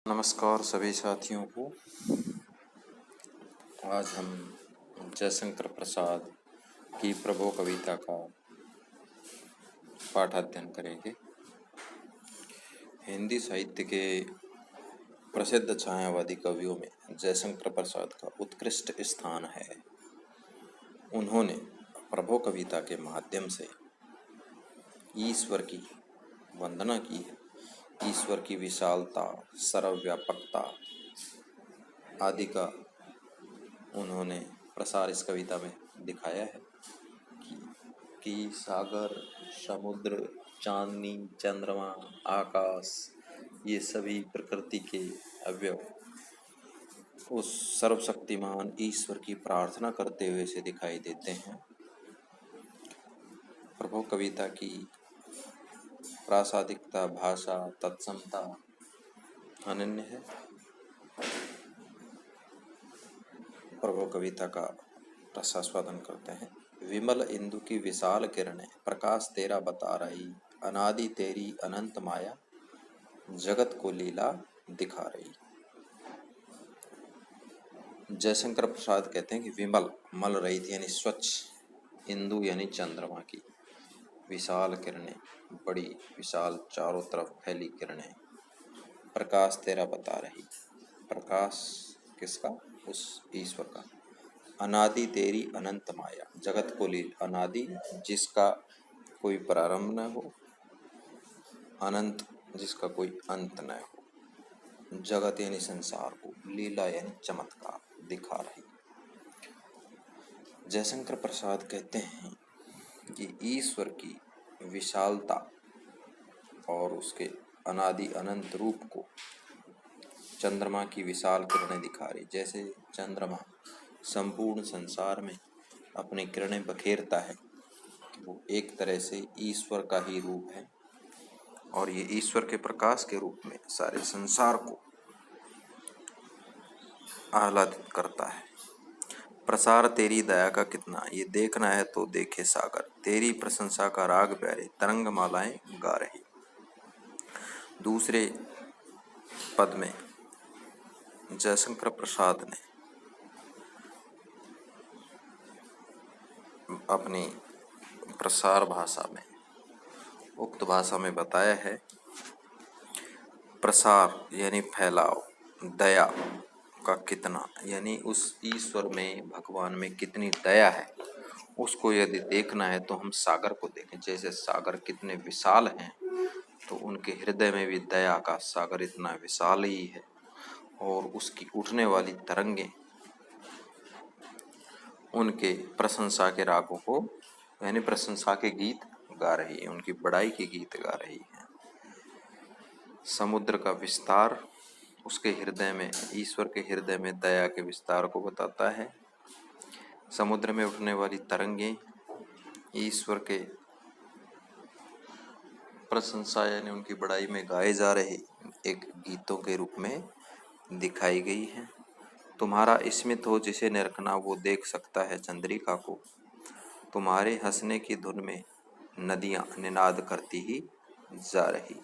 नमस्कार सभी साथियों को। आज हम जयशंकर प्रसाद की प्रभो कविता का पाठाध्ययन करेंगे। हिंदी साहित्य के प्रसिद्ध छायावादी कवियों में जयशंकर प्रसाद का उत्कृष्ट स्थान है। उन्होंने प्रभो कविता के माध्यम से ईश्वर की वंदना की है। ईश्वर की विशालता, सर्वव्यापकता आदि का उन्होंने प्रसार इस कविता में दिखाया है कि सागर, समुद्र, चांदनी, चंद्रमा, आकाश, ये सभी प्रकृति के अवयव उस सर्वशक्तिमान ईश्वर की प्रार्थना करते हुए से दिखाई देते हैं। प्रभो कविता की प्रासादिकता, भाषा, तत्समता अनन्य है। प्रभो कविता का रसास्वादन करते हैं। विमल इंदु की विशाल किरणें, प्रकाश तेरा बता रही, अनादि तेरी अनंत माया, जगत को लीला दिखा रही। जयशंकर प्रसाद कहते हैं कि विमल, मल रहित यानी स्वच्छ, इंदु यानी चंद्रमा की विशाल किरणें, बड़ी विशाल चारों तरफ फैली किरणें, प्रकाश तेरा बता रही। प्रकाश किसका? उस ईश्वर का। अनादि तेरी अनंत माया, जगत को लीला, अनादि जिसका कोई प्रारंभ न हो, अनंत जिसका कोई अंत न हो, जगत यानी संसार को, लीला यानी चमत्कार दिखा रही। जयशंकर प्रसाद कहते हैं कि ईश्वर की विशालता और उसके अनादि अनंत रूप को चंद्रमा की विशाल किरणें दिखा रही। जैसे चंद्रमा संपूर्ण संसार में अपनी किरणें बखेरता है, वो एक तरह से ईश्वर का ही रूप है और ये ईश्वर के प्रकाश के रूप में सारे संसार को आह्लादित करता है। प्रसार तेरी दया का कितना, ये देखना है तो देखे सागर, तेरी प्रशंसा का राग प्यारे, तरंग मालाएं गा रही। दूसरे पद में जयशंकर प्रसाद ने अपनी प्रसार भाषा में, उक्त भाषा में बताया है, प्रसार यानी फैलाव, दया का कितना यानी उस ईश्वर में, भगवान में कितनी दया है, उसको यदि देखना है तो हम सागर को देखें। जैसे सागर कितने विशाल हैं, तो उनके हृदय में भी दया का सागर इतना विशाल ही है और उसकी उठने वाली तरंगें उनके प्रशंसा के रागों को यानी प्रशंसा के गीत गा रही है, उनकी बड़ाई के गीत गा रही है। समुद्र का विस्तार उसके हृदय में, ईश्वर के हृदय में दया के विस्तार को बताता है। समुद्र में उठने वाली तरंगें ईश्वर के प्रशंसा यानी उनकी बड़ाई में गाए जा रहे एक गीतों के रूप में दिखाई गई है। तुम्हारा स्मित हो जिसे निरखना, वो देख सकता है चंद्रिका को, तुम्हारे हंसने की धुन में नदियां निनाद करती ही जा रही।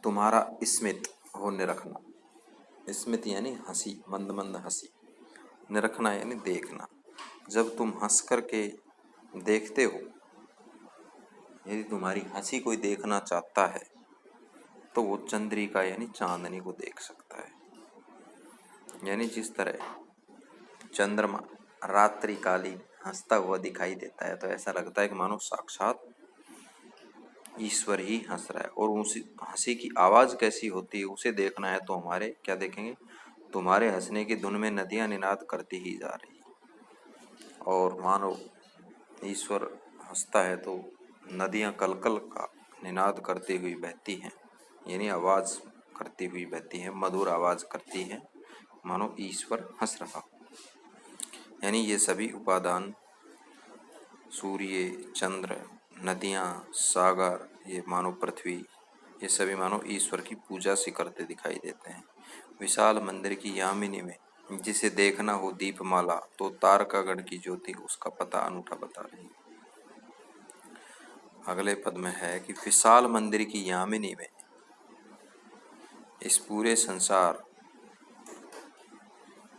तुम्हारा स्मित हो, निरखना, स्मित यानी हंसी, मंद मंद हंसी, निरखना यानी देखना। जब तुम हंस करके देखते हो, यदि तुम्हारी हंसी कोई देखना चाहता है तो वो चंद्रिका यानी चांदनी को देख सकता है। यानी जिस तरह चंद्रमा रात्रिकालीन हंसता हुआ दिखाई देता है, तो ऐसा लगता है कि मानो साक्षात ईश्वर ही हंस रहा है। और उस हंसी की आवाज कैसी होती है उसे देखना है तो हमारे क्या देखेंगे, तुम्हारे हंसने की धुन में नदियां निनाद करती ही जा रही। और मानो ईश्वर हंसता है तो नदियां कलकल का निनाद करती हुई बहती हैं, यानी आवाज करती हुई बहती हैं, मधुर आवाज करती हैं, मानो ईश्वर हंस रहा। यानी ये सभी उपादान, सूर्य, चंद्र, नदियां, सागर, ये मानो पृथ्वी, ये सभी मानो ईश्वर की पूजा से करते दिखाई देते हैं। विशाल मंदिर की यामिनी में जिसे देखना हो दीपमाला, तो तारकागण की ज्योति उसका पता अनूठा बता रही। अगले पद में है कि विशाल मंदिर की यामिनी में इस पूरे संसार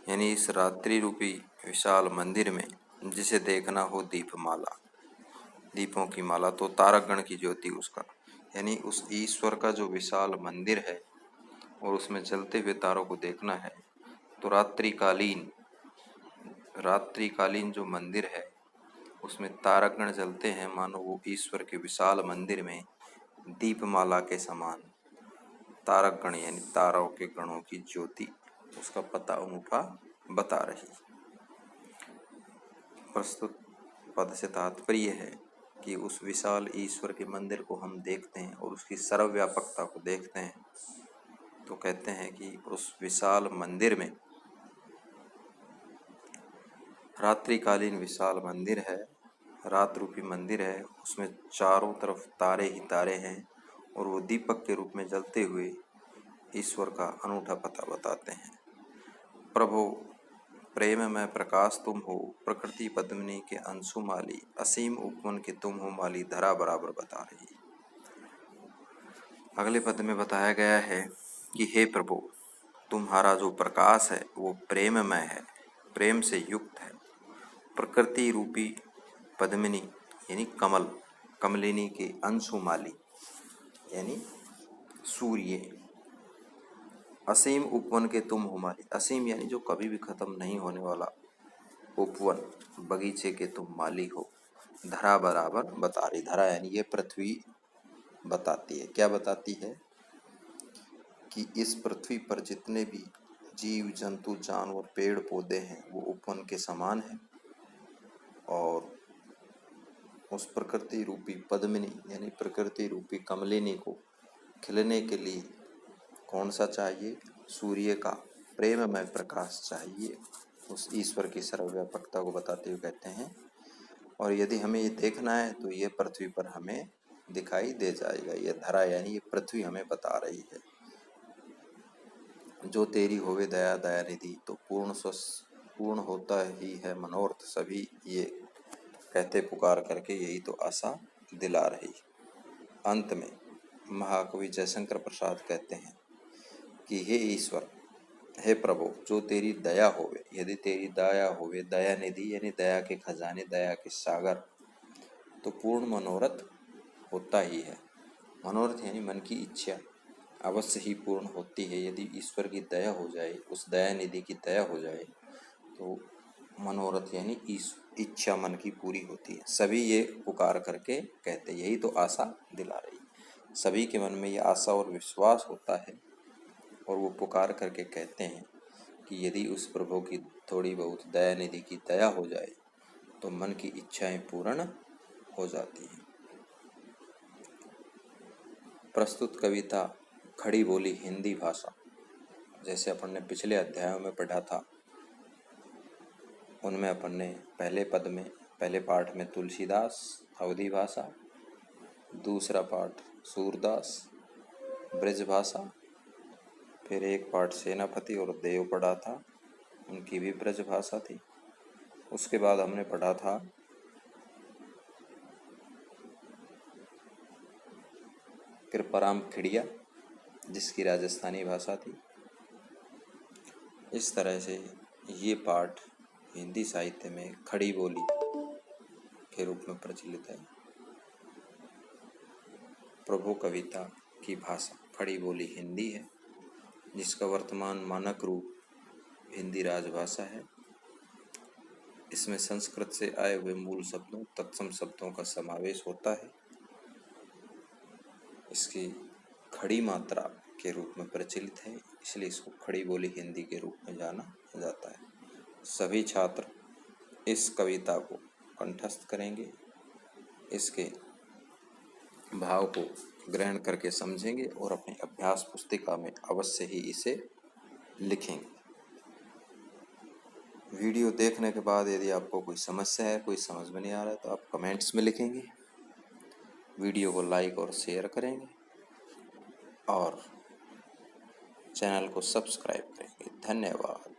यानी इस रात्रि रूपी विशाल मंदिर में जिसे देखना हो दीपमाला, दीपों की माला, तो तारकगण की ज्योति उसका, यानी उस ईश्वर का जो विशाल मंदिर है और उसमें जलते हुए तारों को देखना है, तो रात्रिकालीन जो मंदिर है उसमें तारकगण जलते हैं, मानो वो ईश्वर के विशाल मंदिर में दीपमाला के समान तारकगण यानी तारों के गणों की ज्योति उसका पता अनूठा बता रही। प्रस्तुत पद से तात्पर्य है कि उस विशाल ईश्वर के मंदिर को हम देखते हैं और उसकी सर्वव्यापकता को देखते हैं, तो कहते हैं कि उस विशाल मंदिर में, रात्रिकालीन विशाल मंदिर है, रात रूपी मंदिर है, उसमें चारों तरफ तारे ही तारे हैं और वो दीपक के रूप में जलते हुए ईश्वर का अनूठा पता बताते हैं। प्रभो प्रेम में प्रकाश तुम हो, प्रकृति पद्मिनी के अंशु माली, असीम उपवन के तुम हो माली, धरा बराबर बता रही। अगले पद में बताया गया है कि हे प्रभु, तुम्हारा जो प्रकाश है वो प्रेममय है, प्रेम से युक्त है। प्रकृति रूपी पद्मिनी यानी कमल, कमलिनी के अंशुमाली यानी सूर्य, असीम उपवन के तुम हो माली, असीम यानी जो कभी भी खत्म नहीं होने वाला उपवन, बगीचे के तुम माली हो। धरा बराबर बता रही, धरा यानी ये पृथ्वी बताती है, क्या बताती है कि इस पृथ्वी पर जितने भी जीव जंतु जानवर पेड़ पौधे हैं वो उपवन के समान है, और उस प्रकृति रूपी पद्मिनी यानी प्रकृति रूपी कमलिनी को खिलने के लिए कौन सा चाहिए? सूर्य का प्रेममय प्रकाश चाहिए। उस ईश्वर की सर्वव्यापकता को बताते हुए कहते हैं, और यदि हमें ये देखना है तो ये पृथ्वी पर हमें दिखाई दे जाएगा। ये धरा यानी ये पृथ्वी हमें बता रही है। जो तेरी होवे दया दया निधि, तो पूर्ण होता ही है मनोरथ सभी, ये कहते पुकार करके यही तो आशा दिला रही। अंत में महाकवि जयशंकर प्रसाद कहते हैं कि हे ईश्वर, हे प्रभु, जो तेरी दया होवे, यदि तेरी दया होवे, दया निधि यानी दया के खजाने, दया के सागर, तो पूर्ण मनोरथ होता ही है। मनोरथ यानी मन की इच्छा अवश्य ही पूर्ण होती है। यदि ईश्वर की दया हो जाए, उस दया निधि की दया हो जाए, तो मनोरथ यानी इच्छा मन की पूरी होती है। सभी ये पुकार करके कहते, यही तो आशा दिला रही। सभी के मन में ये आशा और विश्वास होता है और वो पुकार करके कहते हैं कि यदि उस प्रभु की थोड़ी बहुत दया निधि की दया हो जाए तो मन की इच्छाएं पूर्ण हो जाती हैं। प्रस्तुत कविता खड़ी बोली हिंदी भाषा, जैसे अपन ने पिछले अध्यायों में पढ़ा था, उनमें अपन ने पहले पाठ में तुलसीदास अवधी भाषा, दूसरा पाठ सूरदास ब्रज भाषा, फिर एक पाठ सेनापति और देव पढ़ा था, उनकी भी ब्रज भाषा थी। उसके बाद हमने पढ़ा था कृपाराम खिड़िया, जिसकी राजस्थानी भाषा थी। इस तरह से ये पाठ हिंदी साहित्य में खड़ी बोली के रूप में प्रचलित है। प्रभु कविता की भाषा खड़ी बोली हिंदी है, जिसका वर्तमान मानक रूप हिंदी राजभाषा है। इसमें संस्कृत से आए हुए मूल शब्दों, तत्सम शब्दों का समावेश होता है। इसकी खड़ी मात्रा के रूप में प्रचलित है, इसलिए इसको खड़ी बोली हिंदी के रूप में जाना जाता है। सभी छात्र इस कविता को कंठस्थ करेंगे, इसके भाव को ग्रहण करके समझेंगे और अपनी अभ्यास पुस्तिका में अवश्य ही इसे लिखेंगे। वीडियो देखने के बाद यदि आपको कोई समस्या है, कोई समझ में नहीं आ रहा है, तो आप कमेंट्स में लिखेंगे, वीडियो को लाइक और शेयर करेंगे और चैनल को सब्सक्राइब करेंगे। धन्यवाद।